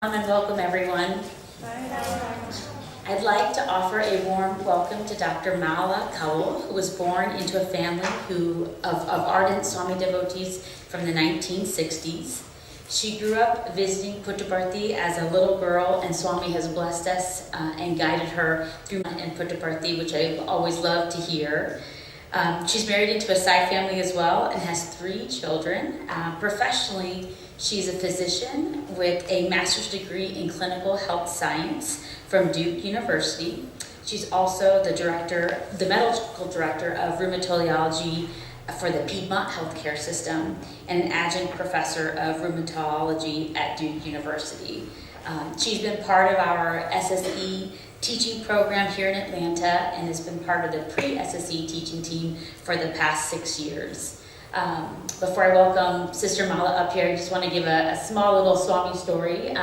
And welcome everyone. I'd like to offer a warm welcome to Dr. Mala Kaul, who was born into a family of ardent Swami devotees from the 1960s. She grew up visiting Puttaparthi as a little girl, and Swami has blessed us and guided her through in Puttaparthi, which I've always loved to hear. She's married into a Sai family as well and has 3 children. Professionally, she's a physician with a master's degree in clinical health science from Duke University. She's also the medical director of rheumatology for the Piedmont Healthcare System and an adjunct professor of rheumatology at Duke University. She's been part of our SSE teaching program here in Atlanta and has been part of the pre-SSE teaching team for the past 6 years. Before I welcome Sister Mala up here, I just want to give a small little Swami story.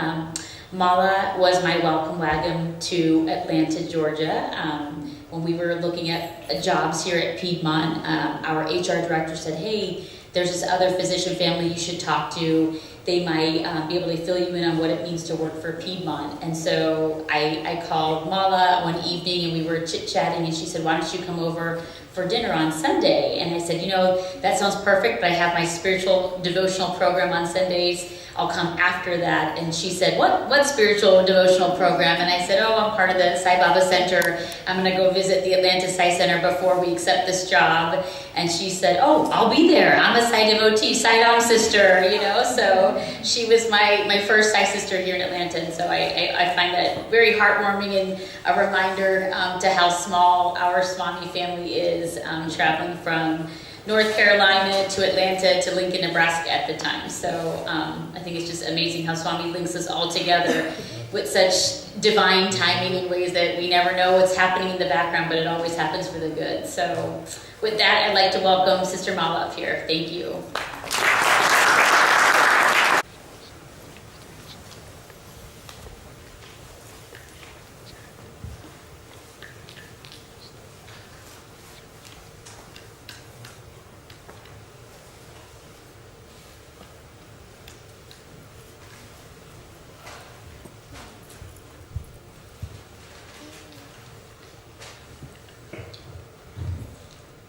Mala was my welcome wagon to Atlanta, Georgia. When we were looking at jobs here at Piedmont, our HR director said, hey, there's this other physician family you should talk to. They might be able to fill you in on what it means to work for Piedmont. And so I called Mala one evening and we were chit-chatting and she said, why don't you come over for dinner on Sunday? And I said, that sounds perfect, but I have my spiritual devotional program on Sundays. I'll come after that. And she said, what spiritual devotional program? And I said, I'm part of the Sai Baba Center. I'm going to go visit the Atlanta Sai Center before we accept this job. And she said, I'll be there. I'm a Sai devotee, Sai Dom sister, So she was my first Sai sister here in Atlanta. And so I find that very heartwarming and a reminder to how small our Swami family is, traveling from North Carolina to Atlanta to Lincoln, Nebraska at the time. So I think it's just amazing how Swami links us all together with such divine timing in ways that we never know what's happening in the background, but it always happens for the good. So with that, I'd like to welcome Sister Mala up here. Thank you.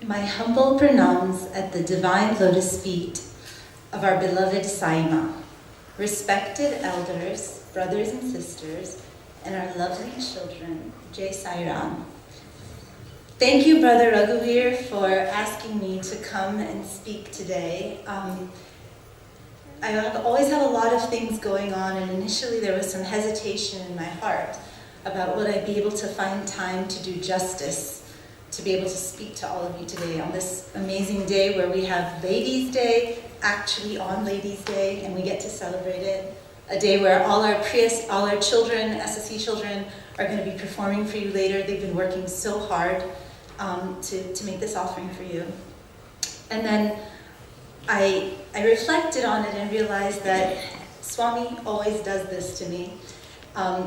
My humble pranams at the divine lotus feet of our beloved Saima, respected elders, brothers and sisters, and our lovely children, Jai Sai Ram. Thank you, Brother Raghuveer, for asking me to come and speak today. I always have a lot of things going on, and initially there was some hesitation in my heart about would I be able to find time to do justice to be able to speak to all of you today on this amazing day where we have Ladies' Day, actually on Ladies' Day, and we get to celebrate it. A day where all our children, SSE children, are going to be performing for you later. They've been working so hard to make this offering for you. And then I reflected on it and realized that Swami always does this to me.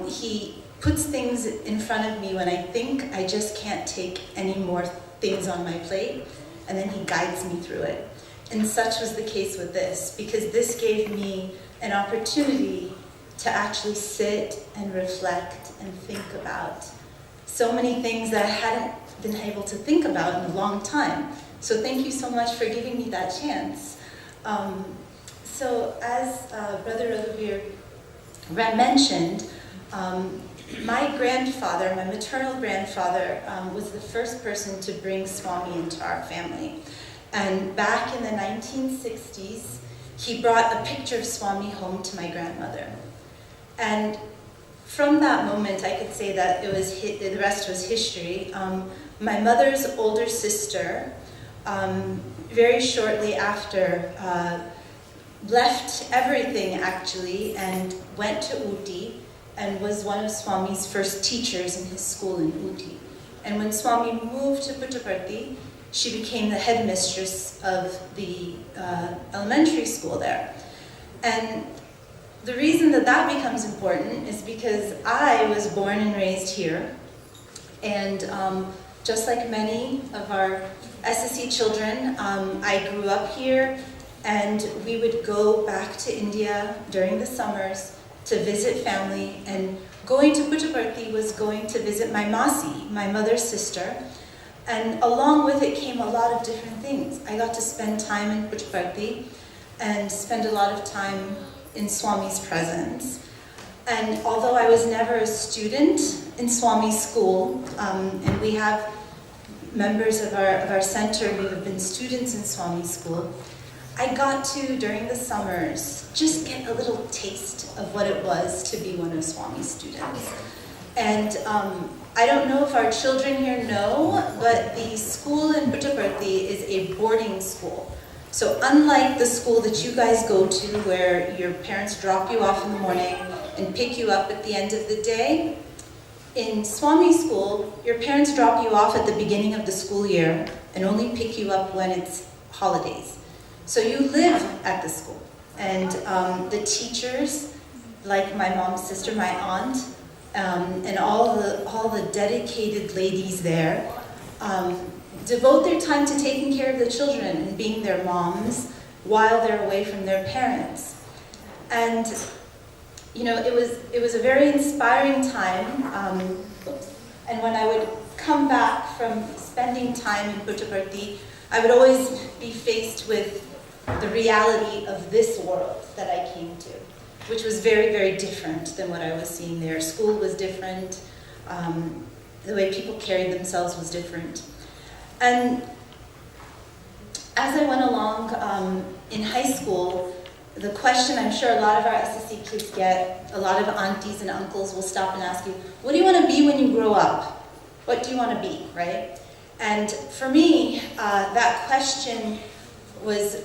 He puts things in front of me when I think I just can't take any more things on my plate, and then he guides me through it. And such was the case with this, because this gave me an opportunity to actually sit and reflect and think about so many things that I hadn't been able to think about in a long time. So thank you so much for giving me that chance. So as Brother Raghuveer mentioned, my grandfather, my maternal grandfather, was the first person to bring Swami into our family. And back in the 1960s, he brought a picture of Swami home to my grandmother. And from that moment, I could say that the rest was history. My mother's older sister, very shortly after, left everything actually and went to Uti, and was one of Swami's first teachers in his school in Uti. And when Swami moved to Puttaparthi, she became the headmistress of the elementary school there. And the reason that becomes important is because I was born and raised here. And just like many of our SSE children, I grew up here, and we would go back to India during the summers to visit family, and going to Puttaparthi was going to visit my Masi, my mother's sister, and along with it came a lot of different things. I got to spend time in Puttaparthi and spend a lot of time in Swami's presence. And although I was never a student in Swami's school, and we have members of our center who have been students in Swami's school, I got to, during the summers, just get a little taste of what it was to be one of Swami's students. And I don't know if our children here know, but the school in Puttaparthi is a boarding school. So unlike the school that you guys go to, where your parents drop you off in the morning and pick you up at the end of the day, in Swami school, your parents drop you off at the beginning of the school year and only pick you up when it's holidays. So you live at the school. And the teachers, like my mom's sister, my aunt, and all the dedicated ladies there, devote their time to taking care of the children and being their moms while they're away from their parents. And you know, it was a very inspiring time. And when I would come back from spending time in Puttaparthi, I would always be faced with the reality of this world that I came to, which was very, very different than what I was seeing there. School was different. The way people carried themselves was different. And as I went along in high school, the question I'm sure a lot of our SSC kids get, a lot of aunties and uncles will stop and ask you, what do you want to be when you grow up? What do you want to be, right? And for me, that question was,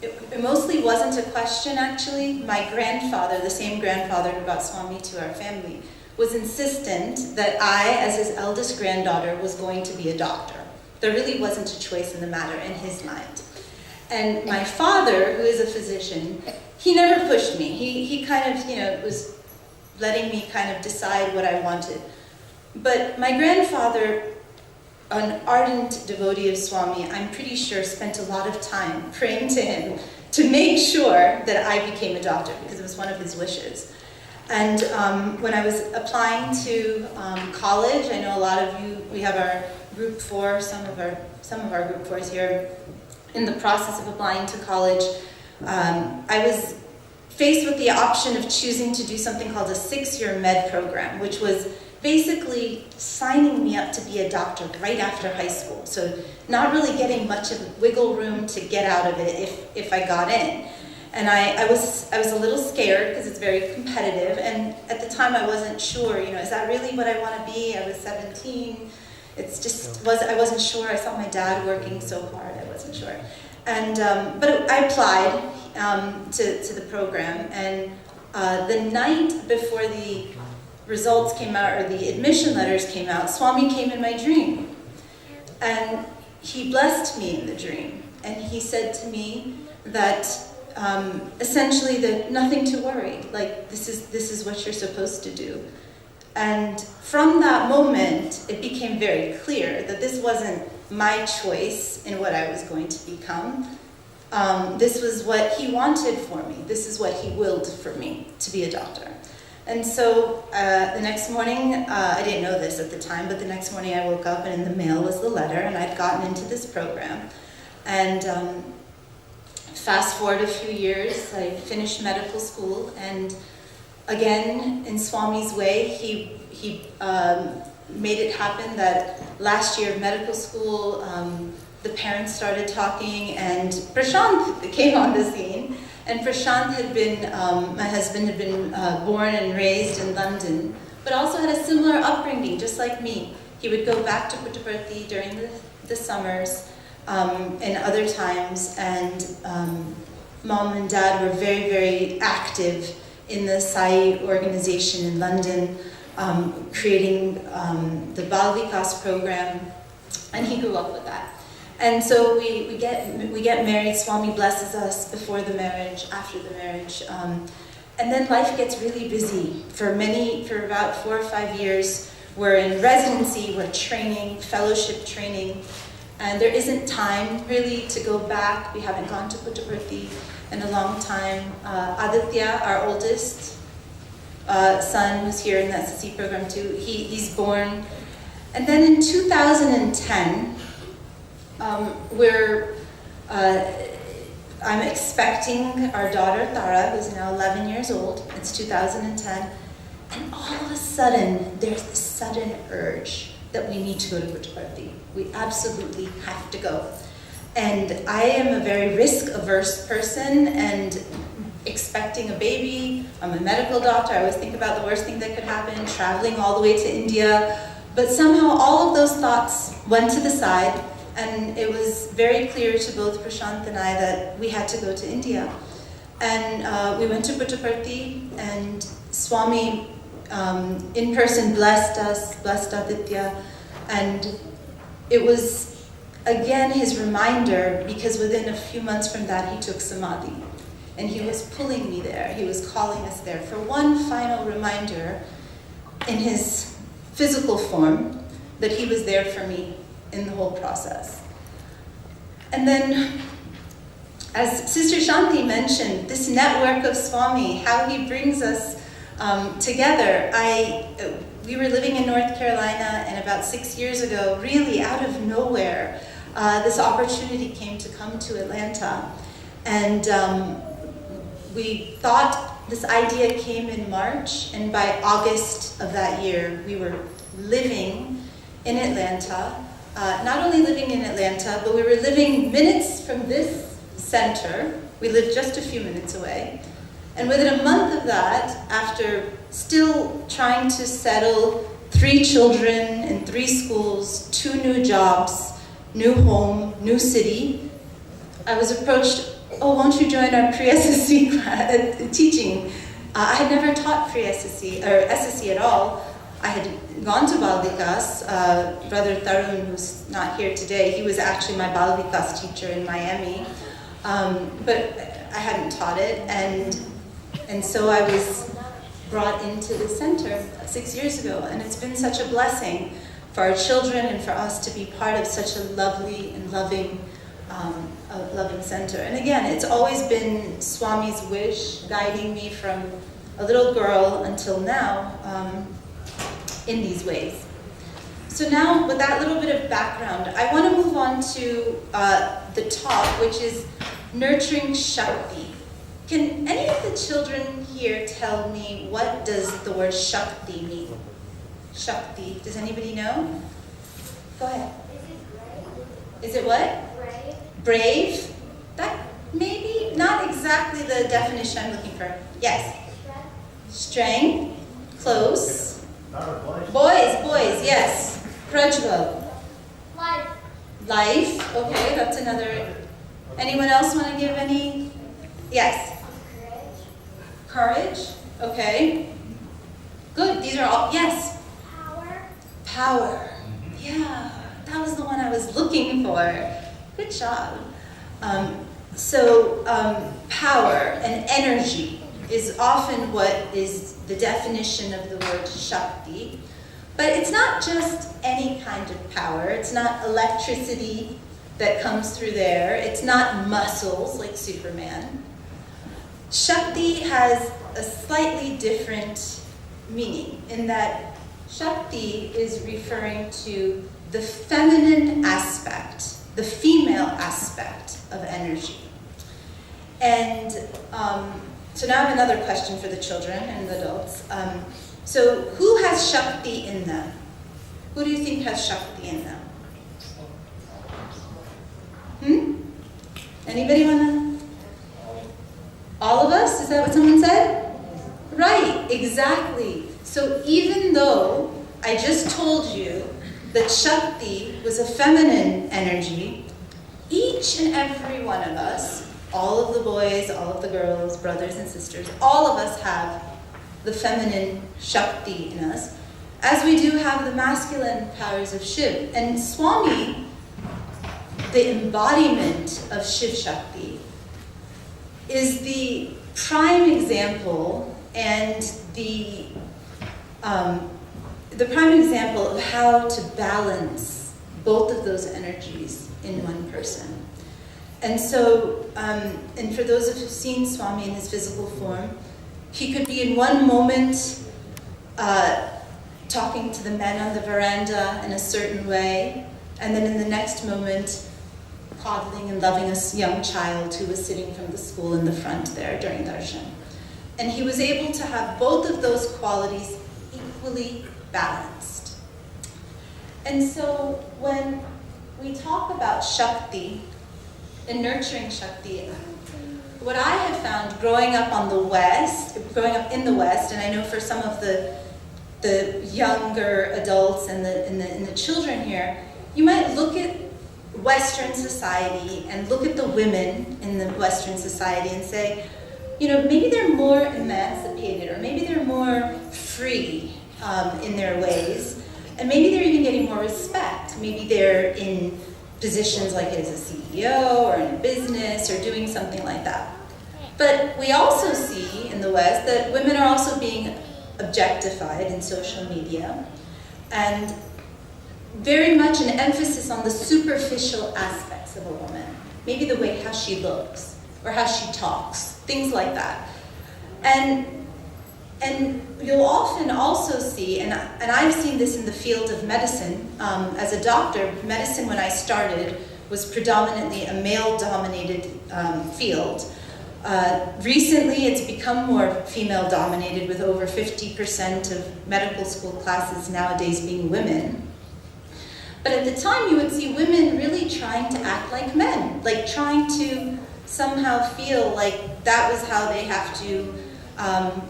it mostly wasn't a question actually. My grandfather, the same grandfather who brought Swami to our family, was insistent that I, as his eldest granddaughter, was going to be a doctor. There really wasn't a choice in the matter in his mind. And my father, who is a physician, he never pushed me. He kind of, was letting me kind of decide what I wanted. But my grandfather, an ardent devotee of Swami, I'm pretty sure spent a lot of time praying to him to make sure that I became a doctor, because it was one of his wishes. And when I was applying to college, I know a lot of you, we have our group 4, some of our group 4s here, in the process of applying to college, I was faced with the option of choosing to do something called a 6-year med program, which was basically signing me up to be a doctor right after high school. So not really getting much of wiggle room to get out of it if I got in. And I was a little scared because it's very competitive. And at the time I wasn't sure, is that really what I want to be? I was 17. I wasn't sure. I saw my dad working so hard. I wasn't sure. And but I applied to the program, and the night before the results came out, or the admission letters came out, Swami came in my dream, and he blessed me in the dream, and he said to me that essentially that nothing to worry, like this is what you're supposed to do. And from that moment, it became very clear that this wasn't my choice in what I was going to become. This was what he wanted for me. This is what he willed for me, to be a doctor. And so the next morning, I didn't know this at the time, but the next morning I woke up and in the mail was the letter, and I'd gotten into this program. And fast forward a few years, I finished medical school, and again, in Swami's way, he made it happen that last year of medical school, the parents started talking, and Prashant came on the scene. And Prashant had been, my husband had been born and raised in London, but also had a similar upbringing, just like me. He would go back to Puttaparthi during the summers and other times, and mom and dad were very, very active in the Sai organization in London, creating the Bal Vikas program, and he grew up with that. And so we get married. Swami blesses us before the marriage, after the marriage, and then life gets really busy. For about 4 or 5 years, we're in residency, we're training, fellowship training, and there isn't time really to go back. We haven't gone to Puttaparthi in a long time. Aditya, our oldest, son who's here in the SSC program too, he's born. And then in 2010, I'm expecting our daughter, Tara, who's now 11 years old. It's 2010. And all of a sudden, there's this sudden urge that we need to go to Puttaparthi. We absolutely have to go. And I am a very risk-averse person, and expecting a baby, I'm a medical doctor, I always think about the worst thing that could happen, traveling all the way to India. But somehow all of those thoughts went to the side, and it was very clear to both Prashant and I that we had to go to India. And we went to Puttaparthi, and Swami in person blessed us, blessed Aditya, and it was again his reminder, because within a few months from that he took Samadhi, and he was pulling me there, he was calling us there for one final reminder in his physical form that he was there for me in the whole process. And then, as Sister Shanti mentioned, this network of Swami, how he brings us together. We were living in North Carolina, and about 6 years ago, really out of nowhere, this opportunity came to come to Atlanta. And we thought this idea came in March, and by August of that year, we were living in Atlanta. Not only living in Atlanta, but we were living minutes from this center. We lived just a few minutes away. And within a month of that, after still trying to settle 3 children in 3 schools, 2 new jobs, new home, new city, I was approached, oh, won't you join our pre-SSC teaching? I had never taught pre-SSC, or SSC at all. I had gone to Bal Vikas. Brother Tarun, who's not here today, he was actually my Bal Vikas teacher in Miami. But I hadn't taught it, and so I was brought into the center 6 years ago, and it's been such a blessing for our children and for us to be part of such a lovely and loving center. And again, it's always been Swami's wish guiding me from a little girl until now in these ways. So now, with that little bit of background, I want to move on to the talk, which is nurturing shakti. Can any of the children here tell me, what does the word shakti mean? Shakti, does anybody know? Go ahead. Is it what? Brave. Brave? That maybe not exactly the definition I'm looking for. Yes. Strength. Close. Boys, yes. Prajval. Life. Life. Okay, that's another. Anyone else want to give any? Yes. Courage. Okay. Good. These are all. Yes. Power. Yeah, that was the one I was looking for. Good job. Power and energy is often what is the definition of the word shakti. But it's not just any kind of power. It's not electricity that comes through there. It's not muscles like Superman. Shakti has a slightly different meaning in that Shakti is referring to the feminine aspect, the female aspect of energy. And so now I have another question for the children and the adults. So who has Shakti in them? Who do you think has Shakti in them? Anybody wanna? All of us? Is that what someone said? Right, exactly. So even though I just told you that Shakti was a feminine energy, each and every one of us, all of the boys, all of the girls, brothers and sisters, all of us have the feminine Shakti in us, as we do have the masculine powers of Shiv. And Swami, the embodiment of Shiv Shakti, is the prime example and the prime example of how to balance both of those energies in one person. And so, and for those of you who've seen Swami in his physical form, He could be in one moment talking to the men on the veranda in a certain way, and then in the next moment coddling and loving a young child who was sitting from the school in the front there during darshan. And he was able to have both of those qualities equally balanced. And so when we talk about shakti and nurturing shakti, what I have found growing up in the West, and I know for some of the younger adults and the children here, you might look at Western society and look at the women in the Western society and say, maybe they're more emancipated, or maybe they're more free in their ways, and maybe they're even getting more respect. Maybe they're in positions like as a CEO or in a business or doing something like that. But we also see in the West that women are also being objectified in social media, and very much an emphasis on the superficial aspects of a woman. Maybe the way how she looks or how she talks, things like that. And you'll often also see, and I've seen this in the field of medicine, as a doctor, medicine when I started was predominantly a male-dominated field. Recently, it's become more female-dominated, with over 50% of medical school classes nowadays being women. But at the time, you would see women really trying to act like men, like trying to somehow feel like that was how they have to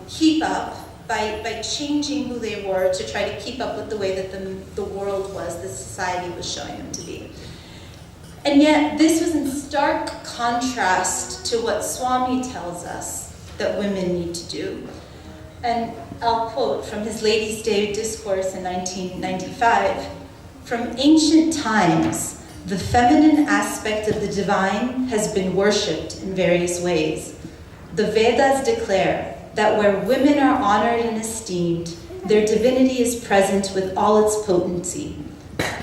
keep up by changing who they were to try to keep up with the way that the world was, the society was showing them to be. And yet, this was in stark contrast to what Swami tells us that women need to do. And I'll quote from his Ladies' Day discourse in 1995, "From ancient times, the feminine aspect of the divine has been worshipped in various ways. The Vedas declare that where women are honored and esteemed, their divinity is present with all its potency.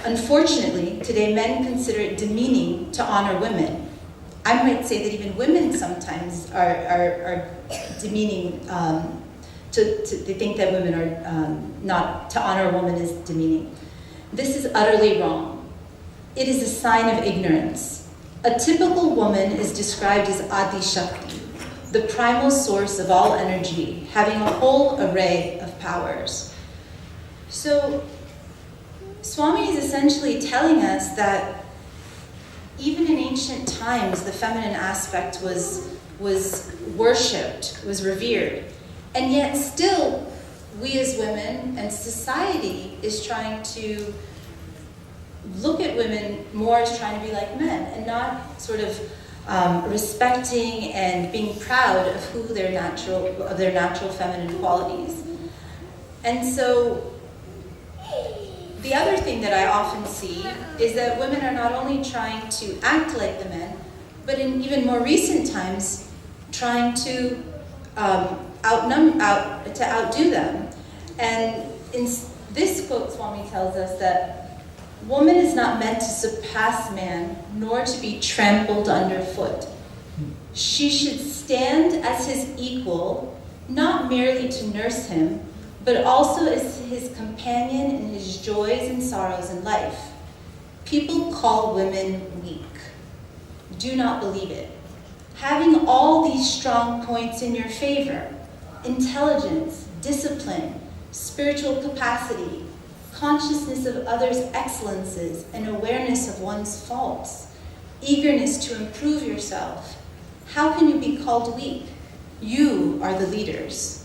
Unfortunately, today men consider it demeaning to honor women. I might say that even women sometimes are demeaning, they think that women are not, to honor a woman is demeaning. This is utterly wrong. It is a sign of ignorance. A typical woman is described as Adi Shakti, the primal source of all energy, having a whole array of powers." So Swami is essentially telling us that even in ancient times, the feminine aspect was worshipped, was revered. And yet still, we as women and society is trying to look at women more as trying to be like men, and not sort of respecting and being proud of who their natural feminine qualities. And so the other thing that I often see is that women are not only trying to act like the men, but in even more recent times, trying to outdo them. And in this quote, Swami tells us that woman is not meant to surpass man, nor to be trampled underfoot. She should stand as his equal, not merely to nurse him, but also as his companion in his joys and sorrows in life. People call women weak. Do not believe it. Having all these strong points in your favor, intelligence, discipline, spiritual capacity, consciousness of others' excellences, and awareness of one's faults, eagerness to improve yourself, how can you be called weak? You are the leaders.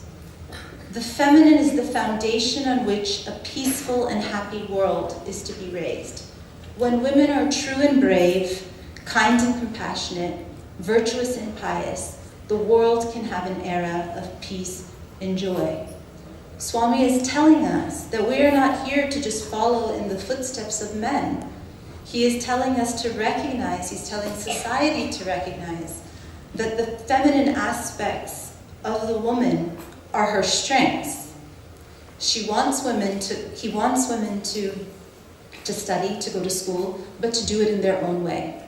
The feminine is the foundation on which a peaceful and happy world is to be raised. When women are true and brave, kind and compassionate, virtuous and pious, the world can have an era of peace and joy. Swami is telling us that we are not here to just follow in the footsteps of men. He is telling us to recognize, he's telling society to recognize, that the feminine aspects of the woman are her strengths. He wants women to study, to go to school, but to do it in their own way,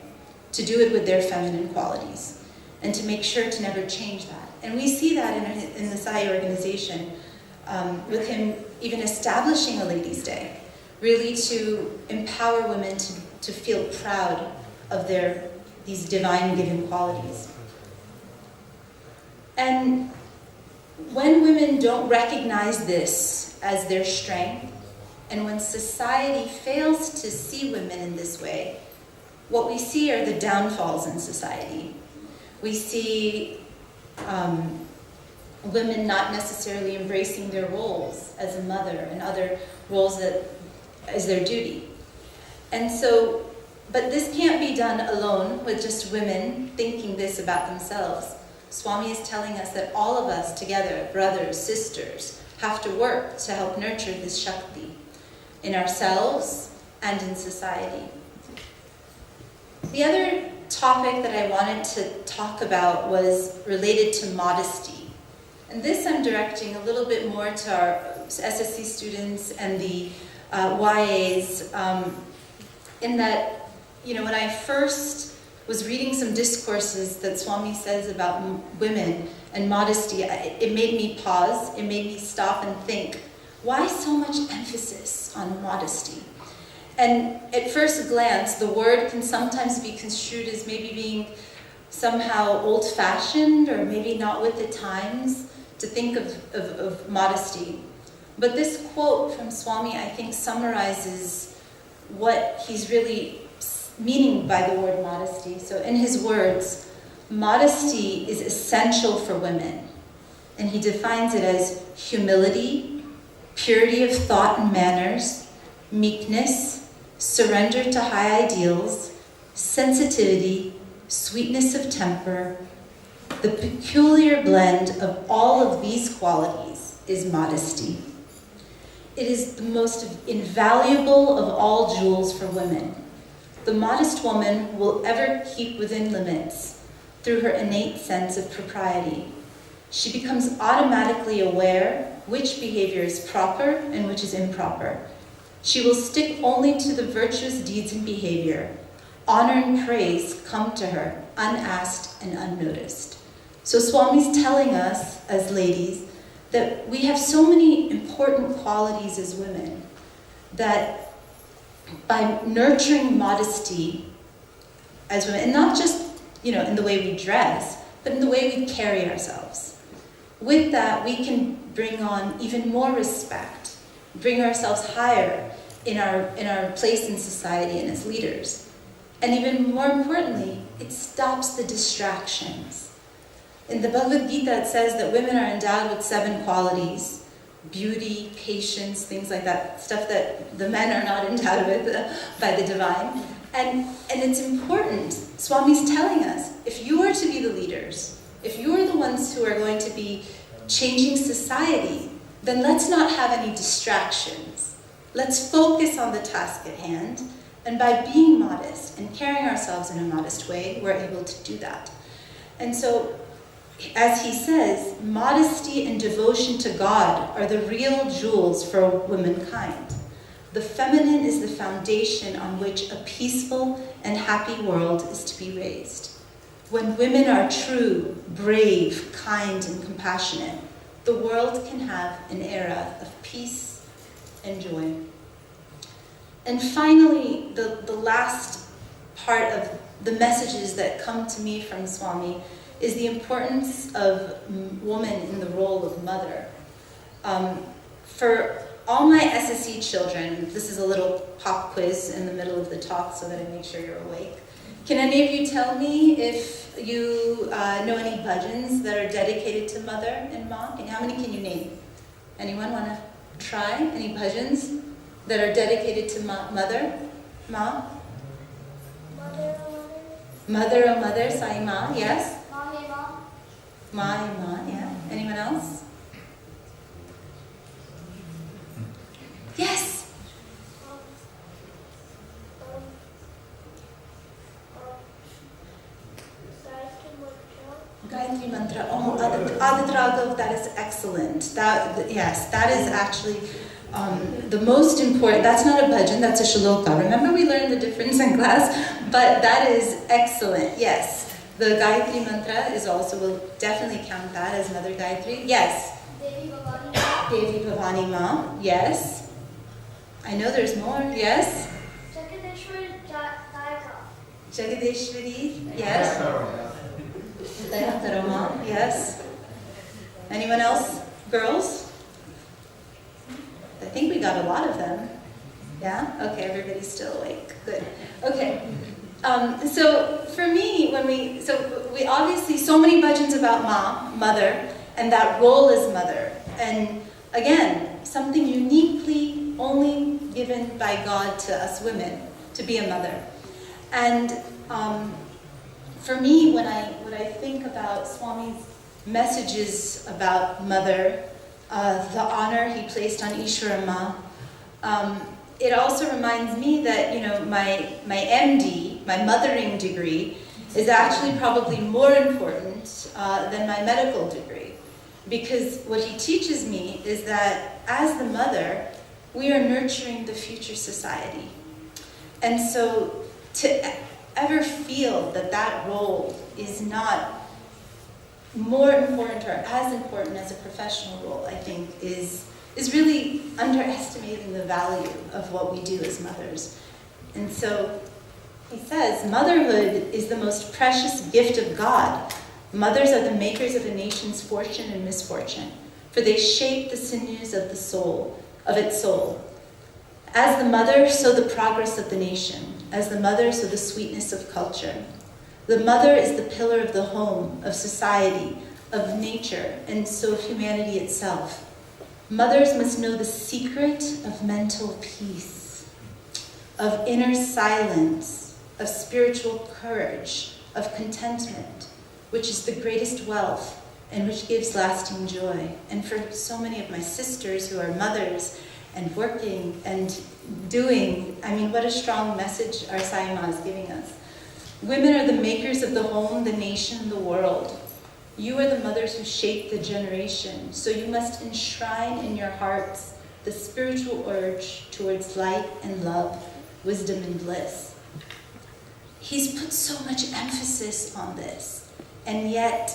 to do it with their feminine qualities, and to make sure to never change that. And we see that in the Sai organization, with him even establishing a Ladies' Day, really to empower women to feel proud of these divine given qualities. And when women don't recognize this as their strength, and when society fails to see women in this way, what we see are the downfalls in society. We see women not necessarily embracing their roles as a mother and other roles that as their duty. And so, but this can't be done alone with just women thinking this about themselves. Swami is telling us that all of us together, brothers, sisters, have to work to help nurture this shakti in ourselves and in society. The other topic that I wanted to talk about was related to modesty. And this I'm directing a little bit more to our SSC students and the YAs, in that, when I first was reading some discourses that Swami says about women and modesty, it made me pause, it made me stop and think, why so much emphasis on modesty? And at first glance, the word can sometimes be construed as maybe being somehow old-fashioned or maybe not with the times to think of modesty. But this quote from Swami, I think, summarizes what he's really meaning by the word modesty. So in his words, modesty is essential for women. And he defines it as humility, purity of thought and manners, meekness, surrender to high ideals, sensitivity, sweetness of temper. The peculiar blend of all of these qualities is modesty. It is the most invaluable of all jewels for women. The modest woman will ever keep within limits through her innate sense of propriety. She becomes automatically aware which behavior is proper and which is improper. She will stick only to the virtuous deeds and behavior. Honor and praise come to her unasked and unnoticed. So Swami's telling us as ladies that we have so many important qualities as women that by nurturing modesty as women, and not just, in the way we dress, but in the way we carry ourselves. With that, we can bring on even more respect, bring ourselves higher in our place in society and as leaders. And even more importantly, it stops the distractions. In the Bhagavad Gita, it says that women are endowed with 7 qualities: beauty, patience, things like that, stuff that the men are not endowed with by the divine. And it's important. Swami's telling us, if you are to be the leaders, if you are the ones who are going to be changing society, then let's not have any distractions. Let's focus on the task at hand, and by being modest and carrying ourselves in a modest way, we're able to do that. And so, as he says, modesty and devotion to God are the real jewels for womankind. The feminine is the foundation on which a peaceful and happy world is to be raised. When women are true, brave, kind, and compassionate, the world can have an era of peace and joy. And finally, the last part of the messages that come to me from Swami is the importance of woman in the role of mother. For all my SSE children, this is a little pop quiz in the middle of the talk so that I make sure you're awake. Can any of you tell me if you know any bhajans that are dedicated to mother and ma? And how many can you name? Anyone want to try? Any bhajans that are dedicated to mother? Ma? Mother, Mother, oh mother, Sai Ma, yes? Mommy, Mom. Ma, yeah. Anyone else? Yes? Gayatri Mantra. Oh, Adidragav, that is excellent. That is actually the most important. That's not a bhajan, that's a shloka. Remember we learned the difference in class? But that is excellent, yes. The Gayatri mantra is also, we'll definitely count that as Mother Gayatri. Yes. Devi Bhavani Ma. Devi Bhavani Ma. Yes. I know there's more. Yes. Jagadeshwari Dayaka. Jagadeshwari. Yes. Dayatara Ma. Yes. Anyone else? Girls? I think we got a lot of them. Yeah? Okay, everybody's still awake. Good. Okay. So for me, we obviously, so many bhajans about Ma, mother, and that role as mother. And again, something uniquely only given by God to us women, to be a mother. And for me, when I think about Swami's messages about mother, the honor he placed on Ishvara Ma, it also reminds me that, my MD, my mothering degree, is actually probably more important than my medical degree. Because what he teaches me is that as the mother, we are nurturing the future society. And so to ever feel that that role is not more important or as important as a professional role, I think, is really underestimating the value of what we do as mothers. And so he says, motherhood is the most precious gift of God. Mothers are the makers of a nation's fortune and misfortune, for they shape the sinews of its soul. As the mother, so the progress of the nation. As the mother, so the sweetness of culture. The mother is the pillar of the home, of society, of nature, and so of humanity itself. Mothers must know the secret of mental peace, of inner silence, of spiritual courage, of contentment, which is the greatest wealth and which gives lasting joy. And for so many of my sisters who are mothers and working and doing, what a strong message our Sai Ma is giving us. Women are the makers of the home, the nation, the world. You are the mothers who shape the generation, so you must enshrine in your hearts the spiritual urge towards light and love, wisdom and bliss. He's put so much emphasis on this, and yet,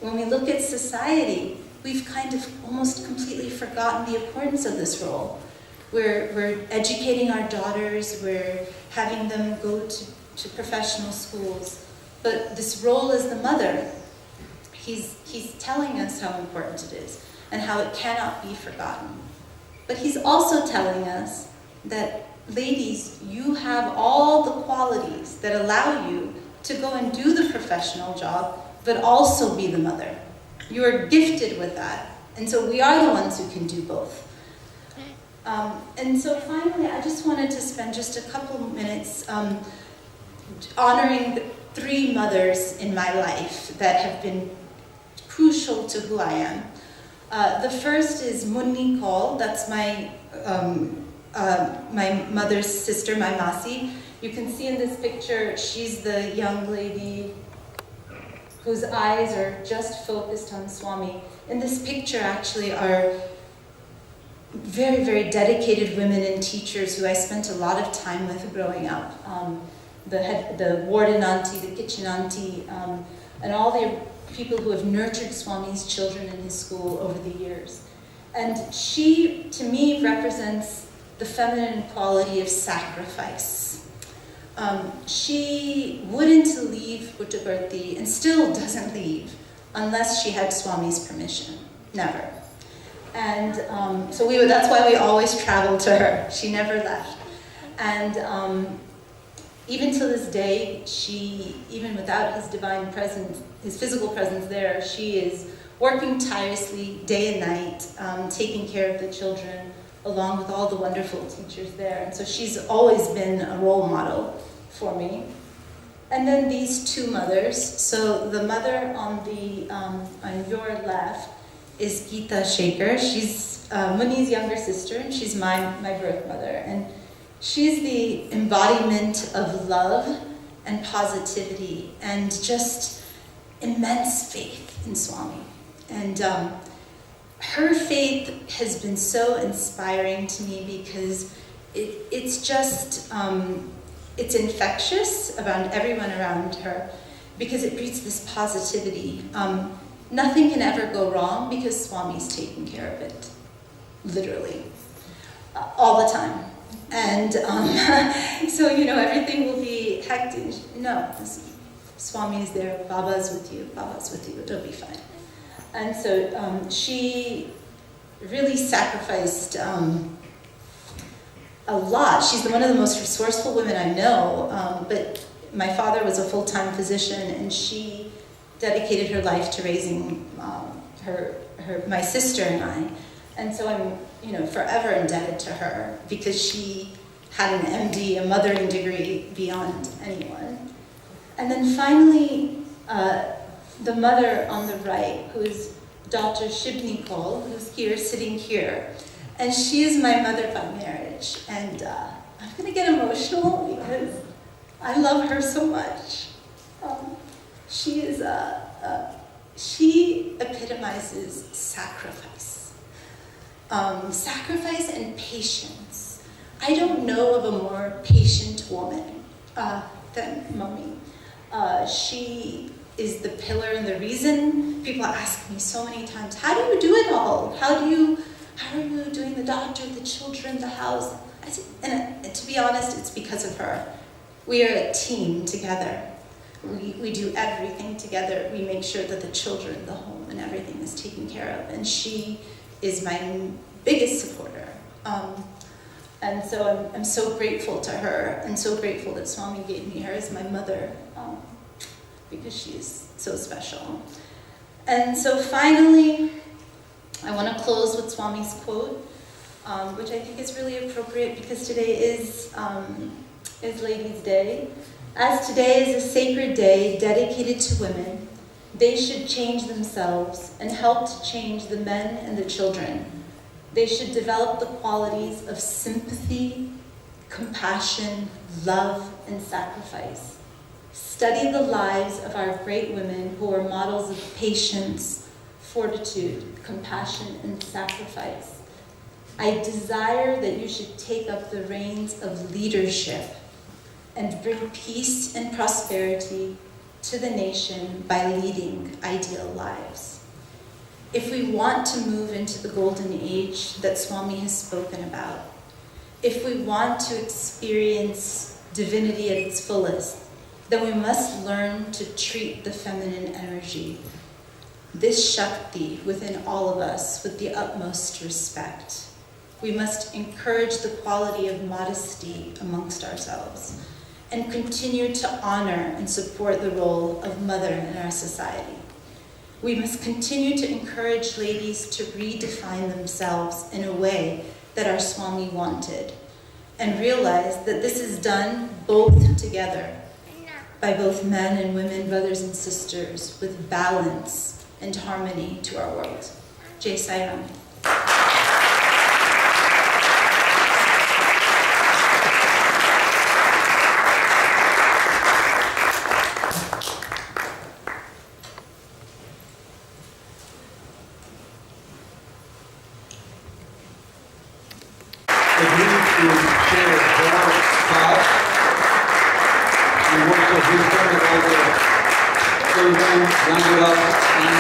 when we look at society, we've kind of almost completely forgotten the importance of this role. We're educating our daughters, we're having them go to professional schools, but this role as the mother, he's telling us how important it is and how it cannot be forgotten. But he's also telling us that, ladies, you have all the qualities that allow you to go and do the professional job, but also be the mother. You are gifted with that. And so we are the ones who can do both. And so finally, I just wanted to spend just a couple minutes honoring the 3 mothers in my life that have been crucial to who I am. The first is Munni Kaul. That's my mother's sister, my Masi. You can see in this picture, she's the young lady whose eyes are just focused on Swami. In this picture, actually, are very, very dedicated women and teachers who I spent a lot of time with growing up. The warden auntie, the kitchen auntie, and all the people who have nurtured Swami's children in his school over the years. And she, to me, represents the feminine quality of sacrifice. She wouldn't leave Puttaparthi, and still doesn't leave, unless she had Swami's permission. Never. And that's why we always traveled to her. She never left. And even to this day, she, even without his divine presence, his physical presence there, she is working tirelessly day and night, taking care of the children, along with all the wonderful teachers there. And so she's always been a role model for me. And then these 2 mothers. So the mother on your left is Geeta Shaker. She's Muni's younger sister, and she's my birth mother. And she's the embodiment of love and positivity and just immense faith in Swami. And her faith has been so inspiring to me because it's just, it's infectious about everyone around her. because it breeds this positivity. Nothing can ever go wrong because Swami's taking care of it, literally, all the time. And so, everything will be hectic. No, Swami is there, Baba's with you, it'll be fine. And so she really sacrificed a lot. She's one of the most resourceful women I know, but my father was a full-time physician, and she dedicated her life to raising my sister and I. And so I'm, forever indebted to her because she had an MD, a mothering degree beyond anyone. And then finally, the mother on the right, who is Dr. Shibni Kaul, who's here, sitting here. And she is my mother by marriage. And I'm going to get emotional because I love her so much. She epitomizes sacrifice. Sacrifice and patience. I don't know of a more patient woman than Mommy. She is the pillar and the reason. People ask me so many times, how do you do it all? How are you doing the doctor, the children, the house? I said, and to be honest, it's because of her. We are a team together. We do everything together. We make sure that the children, the home, and everything is taken care of. And she is my biggest supporter. And so I'm so grateful to her, and so grateful that Swami gave me her as my mother, because she is so special. And so finally, I want to close with Swami's quote, which I think is really appropriate because today is Ladies' Day. As today is a sacred day dedicated to women, they should change themselves and help to change the men and the children. They should develop the qualities of sympathy, compassion, love, and sacrifice. Study the lives of our great women who are models of patience, fortitude, compassion, and sacrifice. I desire that you should take up the reins of leadership and bring peace and prosperity to the nation by leading ideal lives. If we want to move into the golden age that Swami has spoken about, if we want to experience divinity at its fullest, then we must learn to treat the feminine energy, this shakti within all of us, with the utmost respect. We must encourage the quality of modesty amongst ourselves and continue to honor and support the role of mother in our society. We must continue to encourage ladies to redefine themselves in a way that our Swami wanted, and realize that this is done both together, by both men and women, brothers and sisters, with balance and harmony to our world. Jai Sai Ram. Children, young adults, and